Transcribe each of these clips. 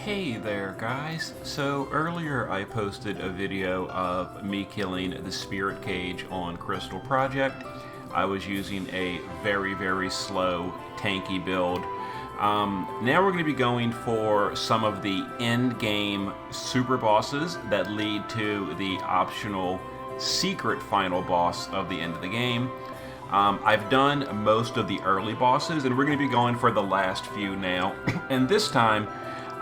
Hey there guys, so earlier I posted a video of me killing the spirit cage on Crystal Project. I was using a very slow tanky build. Now we're going to be going for some of the end game super bosses that lead to the optional secret final boss of the end of the game. I've done most of the early bosses and we're going to be going for the last few now. And this time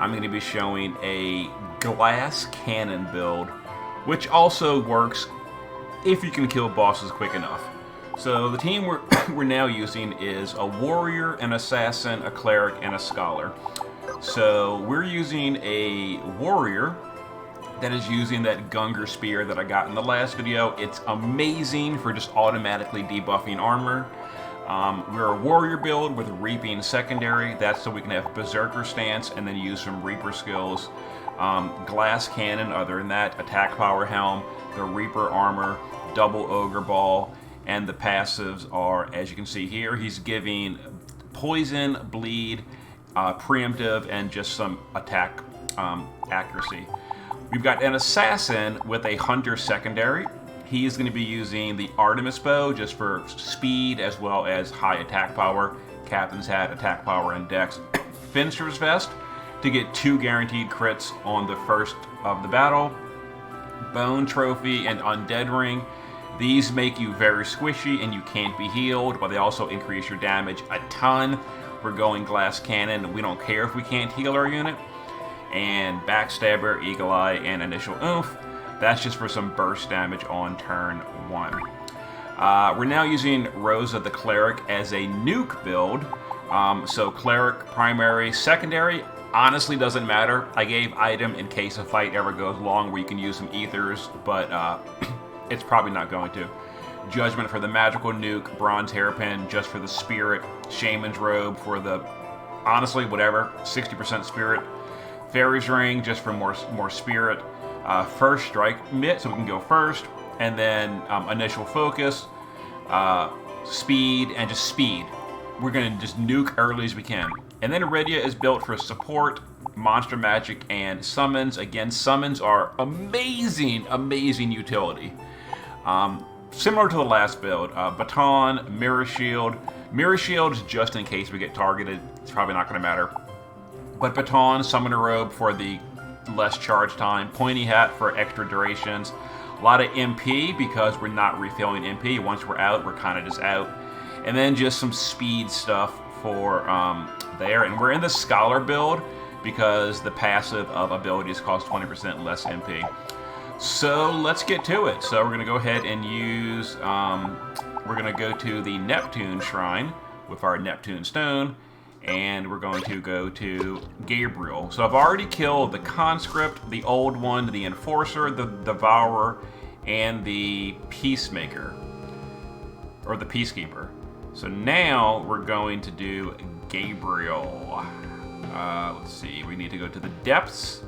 I'm going to be showing a glass cannon build, which also works if you can kill bosses quick enough. So the team we're now using is a warrior, an assassin, a cleric, and a scholar. So we're using a warrior that is using that Gungar spear that I got in the last video. It's amazing for just automatically debuffing armor. We're a warrior build with reaping secondary. That's so we can have berserker stance and then use some reaper skills. Glass cannon, other than that, attack power helm, the reaper armor, double ogre ball, and the passives are, as you can see here, he's giving poison, bleed, preemptive, and just some attack accuracy. We've got an assassin with a hunter secondary. He's going to be using the Artemis bow just for speed as well as high attack power. Captain's hat, attack power, and dex. Fencer's vest to get 2 guaranteed crits on the first of the battle. Bone trophy and undead ring. These make you very squishy and you can't be healed, but they also increase your damage a ton. We're going glass cannon. We don't care if we can't heal our unit. And backstabber, eagle eye, and initial oomph. That's just for some burst damage on turn 1. We're now using Rosa the Cleric as a nuke build. So Cleric, primary, secondary, honestly doesn't matter. I gave item in case a fight ever goes long where you can use some ethers, but it's probably not going to. Judgment for the magical nuke, bronze hairpin just for the spirit, shaman's robe for the, honestly, whatever, 60% spirit. Fairy's ring just for more spirit. First strike mitt, so we can go first, and then initial focus, speed, and just speed. We're going to just nuke early as we can. And then Iridia is built for support, monster magic, and summons. Again, summons are amazing utility. Similar to the last build, baton, mirror shield. Mirror shield is just in case we get targeted. It's probably not going to matter. But baton, summoner robe for the less charge time, pointy hat for extra durations, a lot of MP because we're not refilling MP. Once we're out, we're kind of just out. And then just some speed stuff for there. And we're in the scholar build because the passive of abilities cost 20% less MP. So let's get to it. So we're going to go ahead and use, we're going to go to the Neptune shrine with our Neptune stone. And we're going to go to Gabriel. So I've already killed the conscript, the old one, the enforcer, the devourer, and the peacemaker, or the peacekeeper. So now we're going to do Gabriel. Let's see, we need to go to the depths,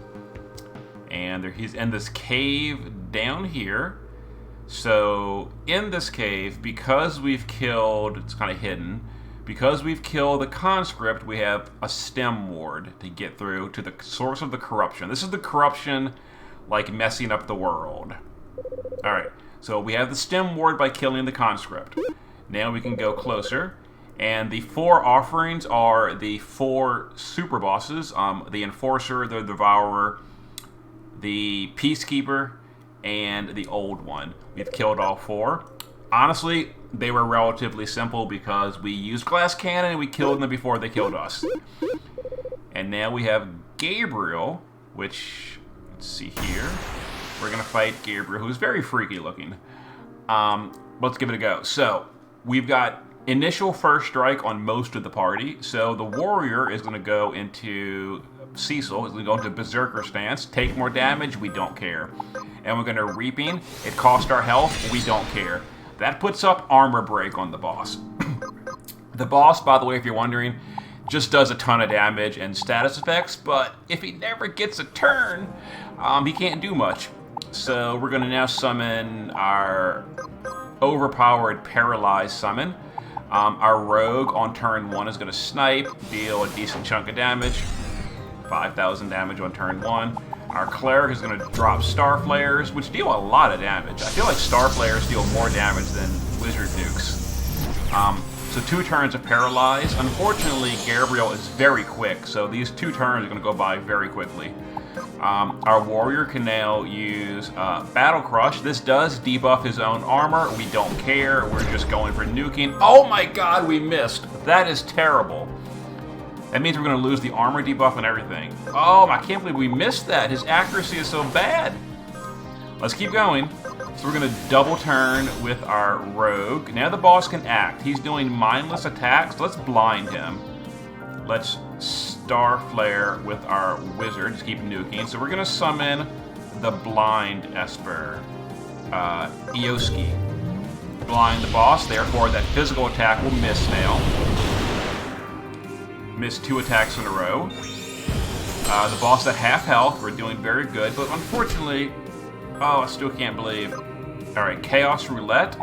and he's in this cave down here. So in this cave, because we've killed, it's kind of hidden, because we've killed the conscript, we have a stem ward to get through to the source of the corruption. This is the corruption, like, messing up the world. Alright, so we have the stem ward by killing the conscript. Now we can go closer. And the 4 offerings are the 4 super bosses. The Enforcer, the Devourer, the Peacekeeper, and the Old One. We've killed all 4. Honestly, they were relatively simple because we used glass cannon and we killed them before they killed us. And now we have Gabriel, which, let's see here. We're going to fight Gabriel, who's very freaky looking. Let's give it a go. So, we've got initial first strike on most of the party. So, the warrior is going to go into Cecil, is going to go into berserker stance, take more damage, we don't care. And we're going to reaping, it costs our health, we don't care. That puts up armor break on the boss. The boss, by the way, if you're wondering, just does a ton of damage and status effects, but if he never gets a turn, he can't do much. So we're going to now summon our overpowered paralyzed summon. Our rogue on turn 1 is going to snipe, deal a decent chunk of damage. 5,000 damage on turn 1. Our cleric is going to drop star flares, which deal a lot of damage. I feel like star flares deal more damage than wizard nukes. So 2 turns of paralyze. Unfortunately, Gabriel is very quick, so these 2 turns are going to go by very quickly. Our warrior can now use Battle Crush. This does debuff his own armor. We don't care. We're just going for nuking. Oh my god, we missed. That is terrible. That means we're going to lose the armor debuff and everything. Oh, I can't believe we missed that. His accuracy is so bad. Let's keep going. So we're going to double turn with our rogue. Now the boss can act. He's doing mindless attacks. Let's blind him. Let's star flare with our wizard. Just keep nuking. So we're going to summon the blind Esper. Eoski. Blind the boss. Therefore, that physical attack will miss now. Missed 2 attacks in a row. The boss at half health. We're doing very good, but unfortunately, oh, I still can't believe. All right, Chaos Roulette.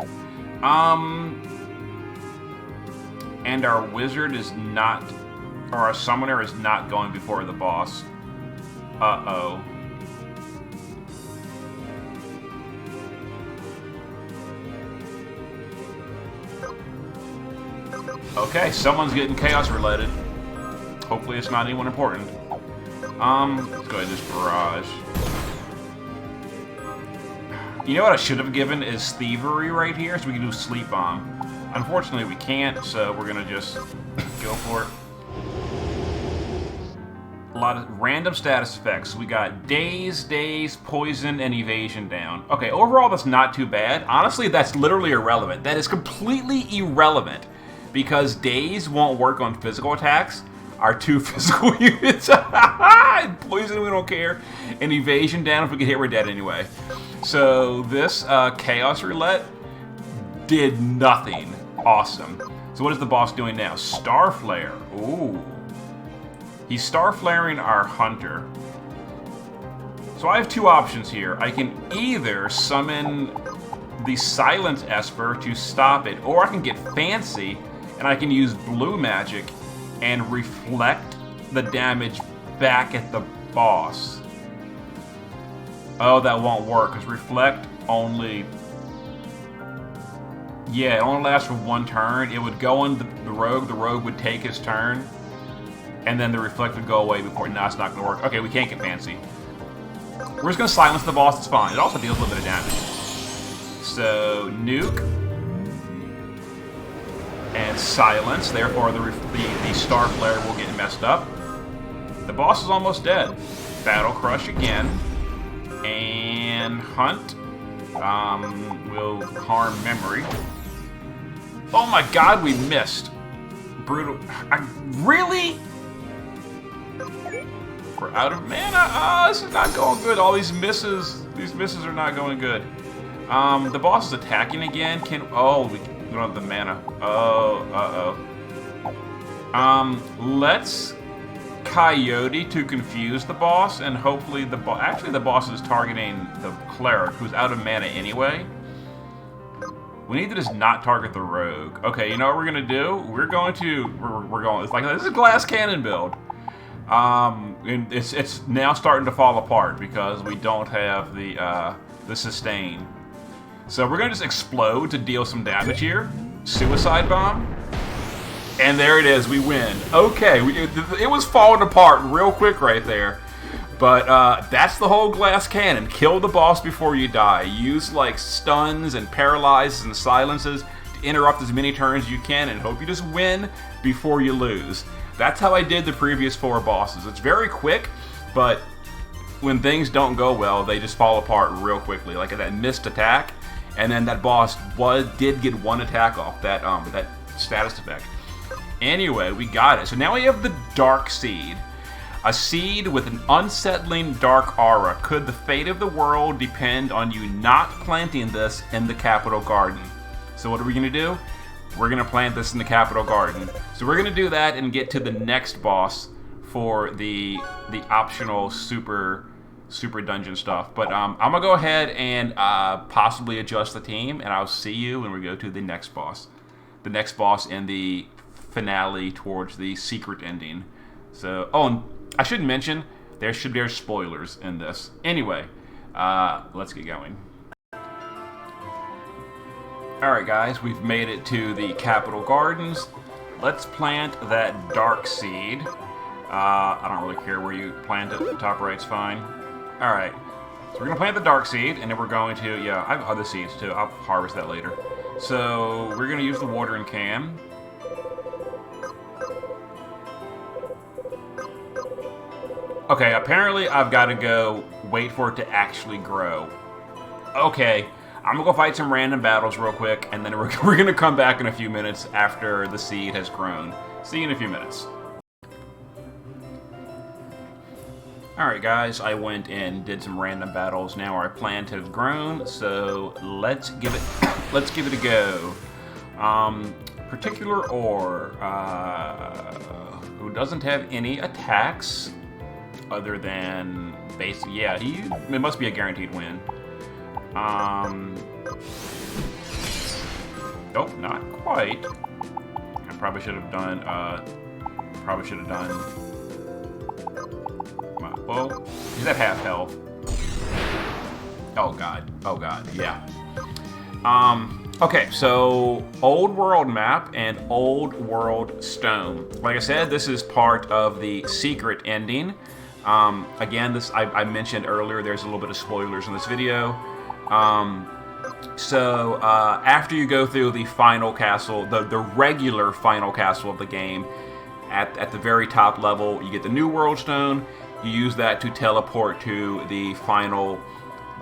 And our wizard is not, or our summoner is not going before the boss. Uh-oh. Okay, someone's getting Chaos Rouletted. Hopefully it's not anyone important. Let's go ahead and just barrage. You know what I should have given is Thievery right here, so we can do Sleep Bomb. Unfortunately, we can't, so we're gonna just go for it. A lot of random status effects. We got Daze, Poison, and Evasion down. Okay, overall that's not too bad. Honestly, that's literally irrelevant. That is completely irrelevant, because Daze won't work on physical attacks. Our 2 physical units. Poison, we don't care. And Evasion down. If we get hit, we're dead anyway. So this Chaos Roulette did nothing. Awesome. So what is the boss doing now? Star Flare. Ooh. He's Star Flaring our Hunter. So I have 2 options here. I can either summon the Silent Esper to stop it, or I can get fancy and I can use blue magic and reflect the damage back at the boss. Oh, that won't work, because reflect only... Yeah, it only lasts for 1 turn. It would go on the rogue would take his turn, and then the reflect would go away before... No, it's not going to work. Okay, we can't get fancy. We're just going to silence the boss, it's fine. It also deals a little bit of damage. So, nuke. And silence, therefore the Star Flare will get messed up. The boss is almost dead. Battle Crush again. And Hunt will harm memory. Oh my god, we missed. Brutal. Really? We're out of mana? Oh, this is not going good. All these misses are not going good. The boss is attacking again. We don't have the mana. Oh, uh-oh. Let's Coyote to confuse the boss, and hopefully the boss... Actually, the boss is targeting the cleric, who's out of mana anyway. We need to just not target the rogue. Okay, you know what we're gonna do? We're going... It's like, this is a glass cannon build. And it's now starting to fall apart because we don't have the sustain. So we're gonna just explode to deal some damage here. Suicide Bomb. And there it is, we win. Okay, it was falling apart real quick right there. But that's the whole glass cannon. Kill the boss before you die. Use like stuns and paralyzes and silences to interrupt as many turns as you can, and hope you just win before you lose. That's how I did the previous 4 bosses. It's very quick, but when things don't go well, they just fall apart real quickly. Like that missed attack, and then that boss did get 1 attack off that status effect. Anyway, we got it. So now we have the Dark Seed. A seed with an unsettling dark aura. Could the fate of the world depend on you not planting this in the Capital Garden? So what are we going to do? We're going to plant this in the Capital Garden. So we're going to do that and get to the next boss for the optional super dungeon stuff. But I'm going to go ahead and possibly adjust the team, and I'll see you when we go to the next boss. The next boss in the finale towards the secret ending. So, oh, and I should mention there's spoilers in this. Anyway, let's get going. Alright guys, we've made it to the Capitol Gardens. Let's plant that dark seed. I don't really care where you plant it, the top right's fine. Alright, so we're going to plant the dark seed, and then we're going to, yeah, I have other seeds too, I'll harvest that later. So, we're going to use the watering can. Okay, apparently I've got to go wait for it to actually grow. Okay. I'm gonna go fight some random battles real quick, and then we're gonna come back in a few minutes after the seed has grown. See you in a few minutes. Alright guys, I went and did some random battles. Now our plant has grown, so let's give it a go. Particular ore, who doesn't have any attacks other than base. Yeah, it must be a guaranteed win. Nope, not quite. I probably should have done, well, he's at half health. Oh god, yeah. Okay, so old world map and old world stone. Like I said, this is part of the secret ending. Again, I mentioned earlier, there's a little bit of spoilers in this video. After you go through the final castle, the regular final castle of the game, at the very top level, you get the New World Stone. You use that to teleport to the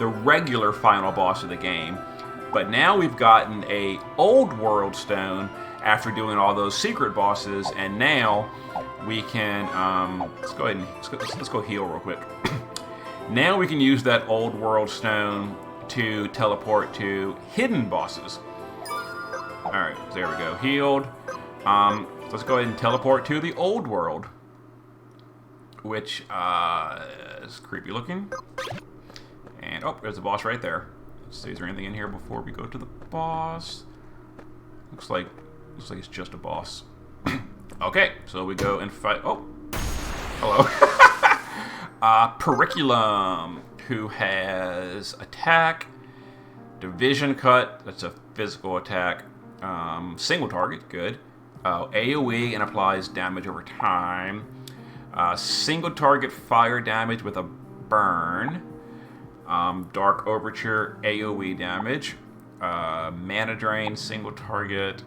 regular final boss of the game. But now we've gotten a Old World Stone after doing all those secret bosses, and now we can, let's go ahead and, let's go heal real quick. Now we can use that Old World Stone to teleport to hidden bosses. Alright, there we go. Healed. Let's go ahead and teleport to the old world, which is creepy looking. And, oh, there's the boss right there. Let's see, is there anything in here before we go to the boss? Looks like it's just a boss. Okay, so we go and fight. Oh, hello. Periculum, who has attack, division cut, that's a physical attack, single target, good, AoE and applies damage over time, single target fire damage with a burn, dark overture, AoE damage, mana drain, single target,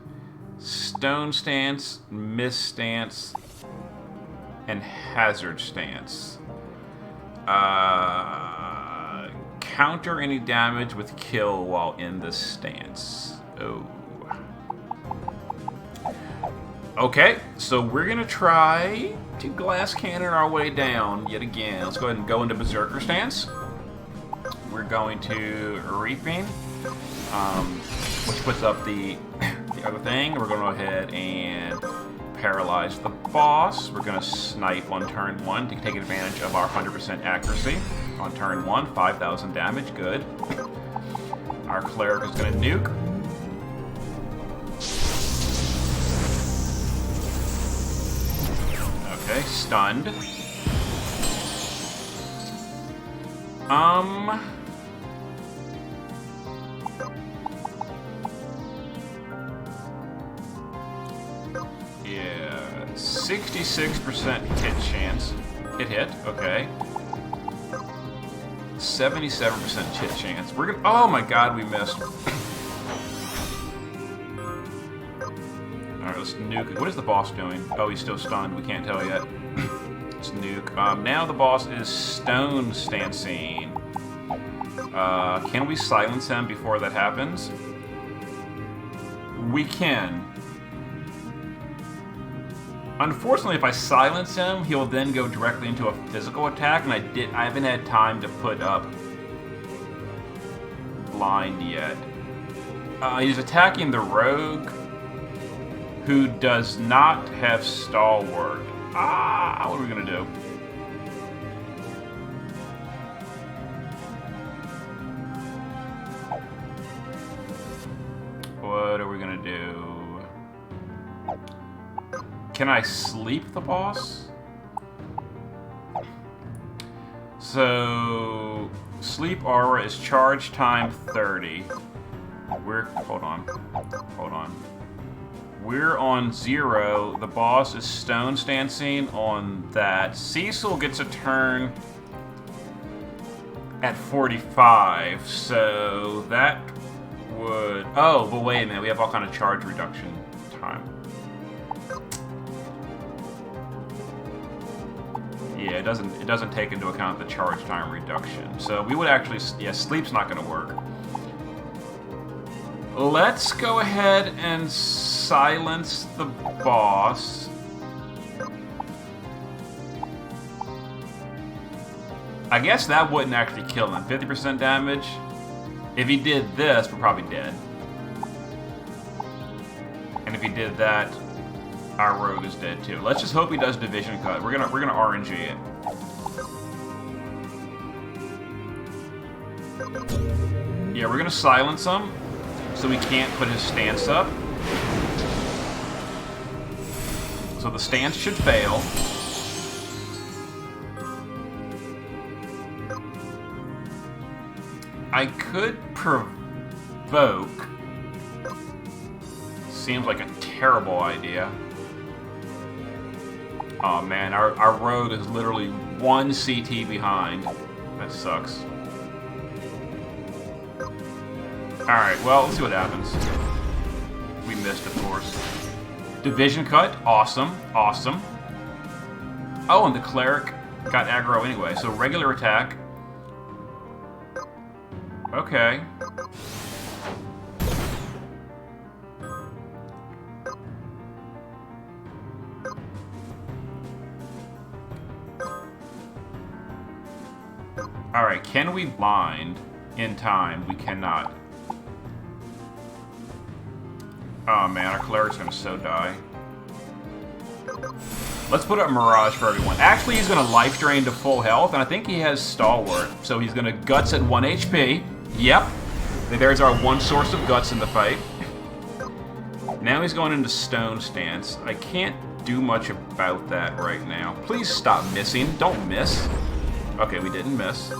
stone stance, mist stance, and hazard stance. Counter any damage with kill while in the stance. Oh. Okay, so we're gonna try to glass cannon our way down yet again. Let's go ahead and go into Berserker stance. We're going to Reaping, which puts up the other thing. We're gonna go ahead and paralyze the boss. We're gonna snipe on turn 1 to take advantage of our 100% accuracy. On turn 1, 5,000 damage, good. Our cleric is gonna nuke. Okay, stunned. Yeah, 66% hit chance. It hit, okay. 77% hit chance. We're gonna. Oh my god, we missed. Alright, let's nuke. What is the boss doing? Oh, he's still stunned. We can't tell yet. Let's nuke. Now the boss is stone stancing. Can we silence him before that happens? We can. Unfortunately, if I silence him, he'll then go directly into a physical attack, and I haven't had time to put up blind yet. He's attacking the rogue, who does not have stalwart. What are we gonna do? What are we gonna do? Can I sleep the boss? So, sleep aura is charge time 30. Hold on. We're on 0. The boss is stone stancing on that. Cecil gets a turn at 45, so that would... Oh, but wait a minute, we have all kind of charge reduction time. Yeah, it doesn't take into account the charge time reduction. So we would actually... Yeah, sleep's not going to work. Let's go ahead and silence the boss. I guess that wouldn't actually kill him. 50% damage. If he did this, we're probably dead. And if he did that, our rogue is dead too. Let's just hope he does division cut. We're gonna RNG it. Yeah, we're gonna silence him, so we can't put his stance up. So the stance should fail. I could provoke. Seems like a terrible idea. Oh man, our rogue is literally 1 CT behind. That sucks. Alright, well, let's see what happens. We missed, of course. Division cut, awesome, awesome. Oh, and the cleric got aggro anyway, so regular attack. Okay. Alright, can we blind in time? We cannot. Oh man, our cleric's gonna so die. Let's put up Mirage for everyone. Actually, he's gonna life drain to full health, and I think he has Stalwart. So he's gonna guts at 1 HP. Yep. There's our one source of guts in the fight. Now he's going into Stone Stance. I can't do much about that right now. Please stop missing. Don't miss. Okay, we didn't miss.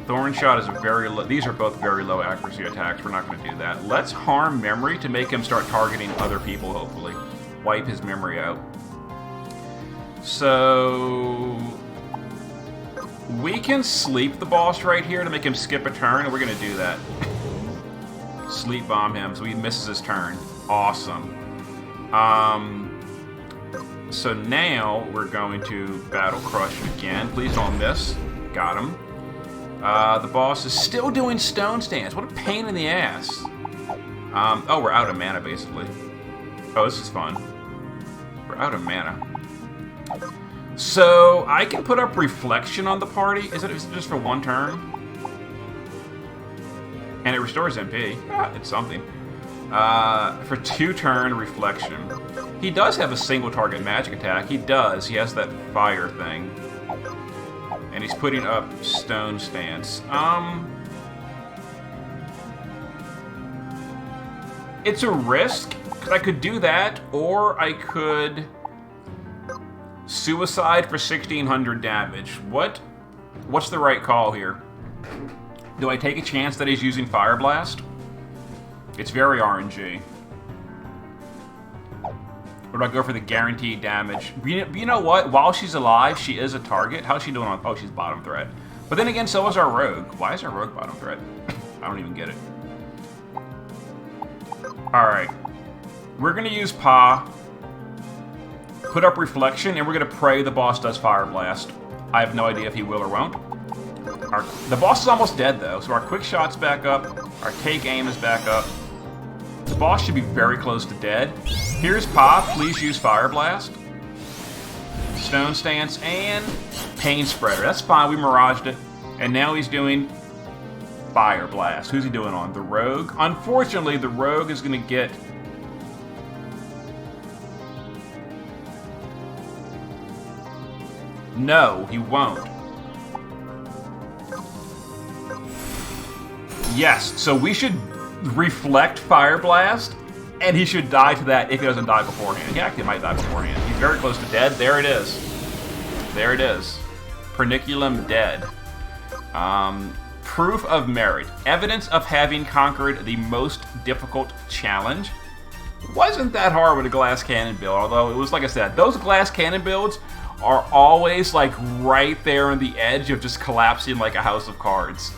Thorn Shot is very low. These are both very low accuracy attacks. We're not going to do that. Let's harm memory to make him start targeting other people, hopefully. Wipe his memory out. So... we can sleep the boss right here to make him skip a turn, and we're going to do that. Sleep bomb him so he misses his turn. Awesome. So now we're going to Battle Crush again. Please don't miss. Got him. The boss is still doing Stone Stance. What a pain in the ass. Oh, we're out of mana, basically. Oh, this is fun. We're out of mana. So, I can put up Reflection on the party. Is it just for 1 turn? And it restores MP. Ah, it's something. For 2 turn Reflection. He does have a single target magic attack. He does. He has that fire thing. And he's putting up Stone Stance. It's a risk, because I could do that, or I could Suicide for 1600 damage. What's the right call here? Do I take a chance that he's using Fire Blast? It's very RNG. Or do I go for the guaranteed damage? You know what? While she's alive, she is a target. How's she doing on... Oh, she's bottom threat. But then again, so is our rogue. Why is our rogue bottom threat? I don't even get it. Alright. We're going to use Pa. Put up Reflection, and we're going to pray the boss does Fire Blast. I have no idea if he will or won't. The boss is almost dead, though, so our quick shot's back up. Our take aim is back up. The boss should be very close to dead. Here's Pa. Please use Fire Blast. Stone Stance and Pain Spreader. That's fine. We miraged it. And now he's doing Fire Blast. Who's he doing on? The Rogue? Unfortunately, the Rogue is going to get... No, he won't. Yes, so we should reflect Fire Blast, and he should die to that if he doesn't die beforehand. He actually might die beforehand. He's very close to dead. There it is. There it is. Periculum dead. Proof of merit. Evidence of having conquered the most difficult challenge. Wasn't that hard with a glass cannon build, although it was, like I said, those glass cannon builds are always like right there on the edge of just collapsing like a house of cards.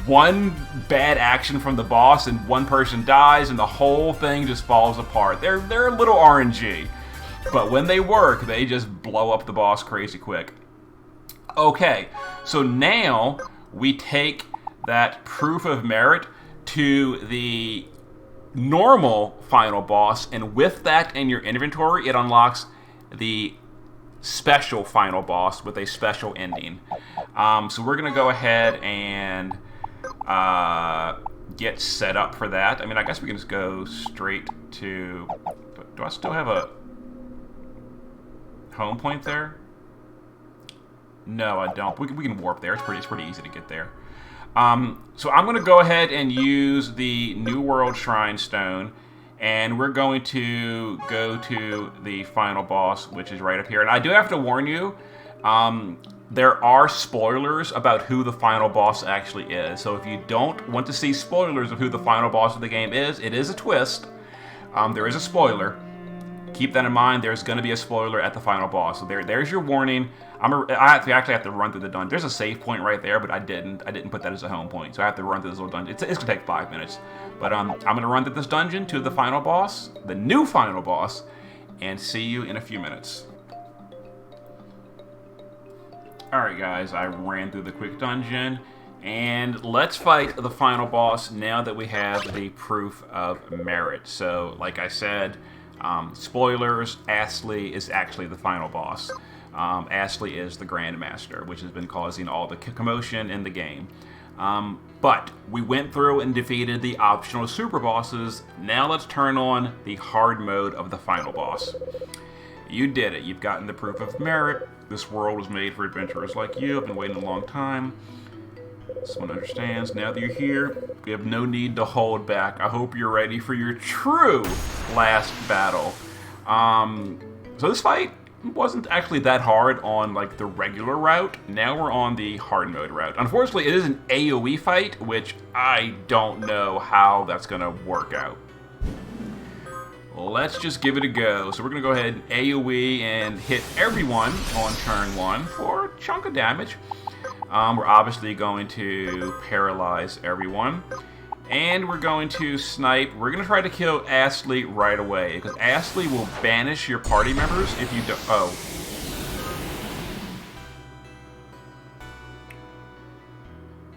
One bad action from the boss and one person dies and the whole thing just falls apart. They're a little RNG, but when they work, they just blow up the boss crazy quick. Okay, so now we take that proof of merit to the normal final boss, and with that in your inventory, it unlocks the special final boss with a special ending. So we're going to go ahead and get set up for that. I mean, I guess we can just go straight to... Do I still have a home point there? No, I don't. We can warp there. It's pretty easy to get there. So I'm going to go ahead and use the New World Shrine Stone, and we're going to go to the final boss, which is right up here. And I do have to warn you, there are spoilers about who the final boss actually is. So if you don't want to see spoilers of who the final boss of the game is, it is a twist. There is a spoiler. Keep that in mind. There's going to be a spoiler at the final boss. So there's your warning. I actually have to run through the dungeon. There's a save point right there, but I didn't put that as a home point. So I have to run through this little dungeon. It's going to take 5 minutes. But I'm going to run through this dungeon to the final boss, the new final boss, and see you in a few minutes. Alright guys, I ran through the quick dungeon, and let's fight the final boss now that we have the proof of merit. So, like I said, spoilers, Astley is actually the final boss. Astley is the Grandmaster, which has been causing all the commotion in the game. But we went through and defeated the optional super bosses. Now let's turn on the hard mode of the final boss. You did it. You've gotten the proof of merit. This world was made for adventurers like you. I've been waiting a long time. Someone understands. Now that you're here, you have no need to hold back. I hope you're ready for your true last battle. So this fight wasn't actually that hard on like the regular route. Now we're on the hard mode route. Unfortunately, it is an AoE fight, which I don't know how that's going to work out. Let's just give it a go. So we're going to go ahead and AoE and hit everyone on turn 1 for a chunk of damage. We're obviously going to paralyze everyone. And we're going to snipe. We're going to try to kill Astley right away, because Astley will banish your party members if you don't... Oh.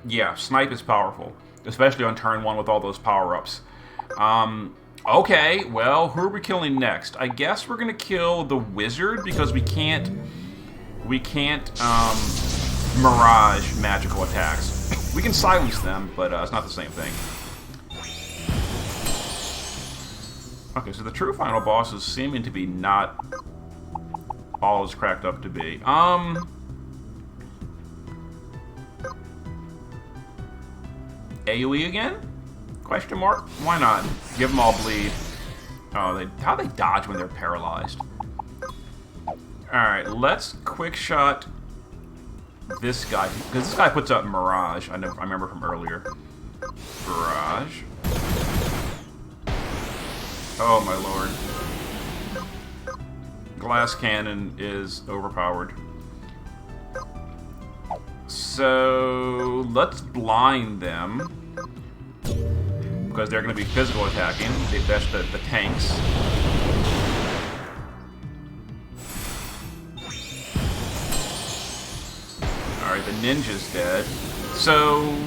Yeah, snipe is powerful, especially on turn 1 with all those power-ups. Okay, well, who are we killing next? I guess we're going to kill the wizard, because we can't mirage magical attacks. We can silence them, but it's not the same thing. Okay, so the true final boss is seeming to be not all it's cracked up to be. AoE again? Question mark? Why not? Give them all bleed. Oh, how they dodge when they're paralyzed. Alright, let's quick shot this guy, because this guy puts up Mirage. I remember from earlier. Mirage. Oh my lord. Glass cannon is overpowered. So let's blind them, because they're going to be physical attacking. That's the tanks. Alright, the ninja's dead. So,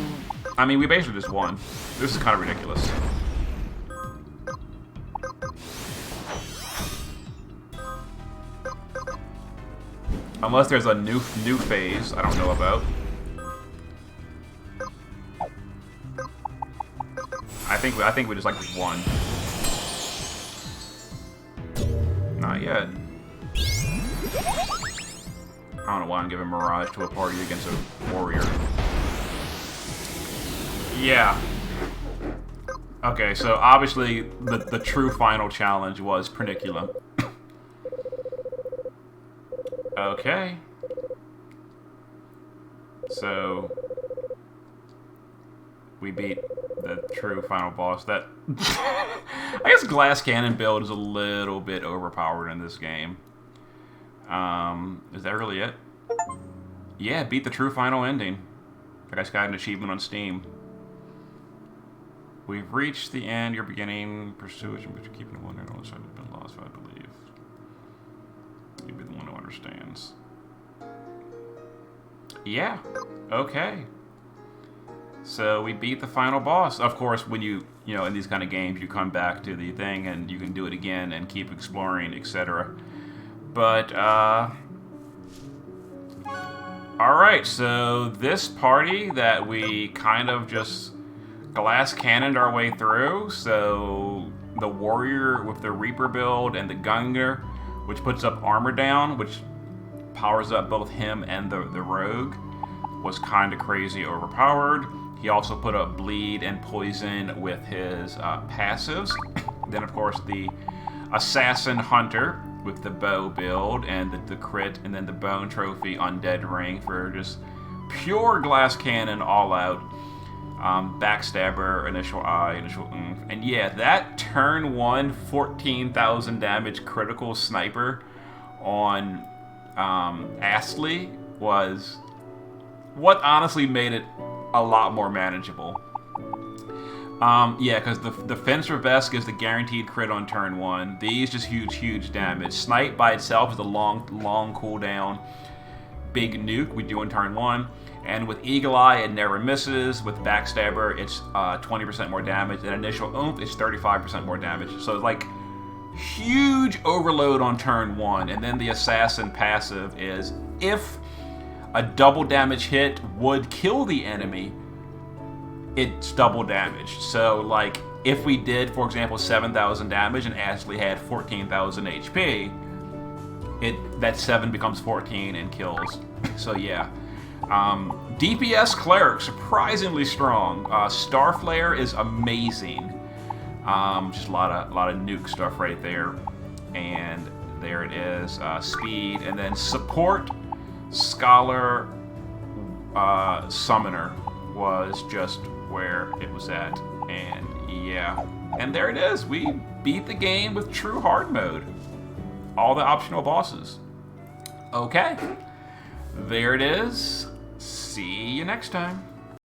I mean, we basically just won. This is kind of ridiculous. Unless there's a new phase I don't know about. I think we just like won. Not yet. I don't know why I'm giving Mirage to a party against a warrior. Yeah. Okay, so obviously the true final challenge was Periculum. Okay. So we beat the true final boss. That I guess glass cannon build is a little bit overpowered in this game. Is that really it? Yeah, beat the true final ending. I guess got an achievement on Steam. We've reached the end. You're beginning pursuit, but you're keeping wondering on the side has been lost. I believe you'd be the one who understands. Yeah. Okay. So we beat the final boss. Of course, when you know, in these kind of games, you come back to the thing and you can do it again and keep exploring, etc. But, alright, so this party that we kind of just glass cannoned our way through, so the warrior with the Reaper build and the Gunner, which puts up armor down, which powers up both him and the rogue, was kind of crazy overpowered. He also put up bleed and poison with his passives. Then, of course, the assassin hunter with the bow build and the crit, and then the bone trophy undead ring for just pure glass cannon all out. Backstabber, initial eye, initial oomph. And yeah, that turn 1 14,000 damage critical sniper on Astley was what honestly made it a lot more manageable. Yeah, because the Fencer Vesk is the guaranteed crit on turn 1. These just huge damage. Snipe by itself is a long cooldown. Big nuke we do on turn 1. And with Eagle Eye, it never misses. With Backstabber, it's 20% more damage. And Initial Oomph is 35% more damage. So, like, huge overload on turn 1. And then the Assassin passive is if a double damage hit would kill the enemy, it's double damage. So, like, if we did, for example, 7,000 damage and Ashley had 14,000 HP, that 7 becomes 14 and kills. So, yeah. DPS Cleric, surprisingly strong. Starflare is amazing. Just a lot of nuke stuff right there. And there it is. Speed. And then Support, Scholar, Summoner was just where it was at. And yeah. And there it is. We beat the game with true hard mode. All the optional bosses. Okay. There it is. See you next time.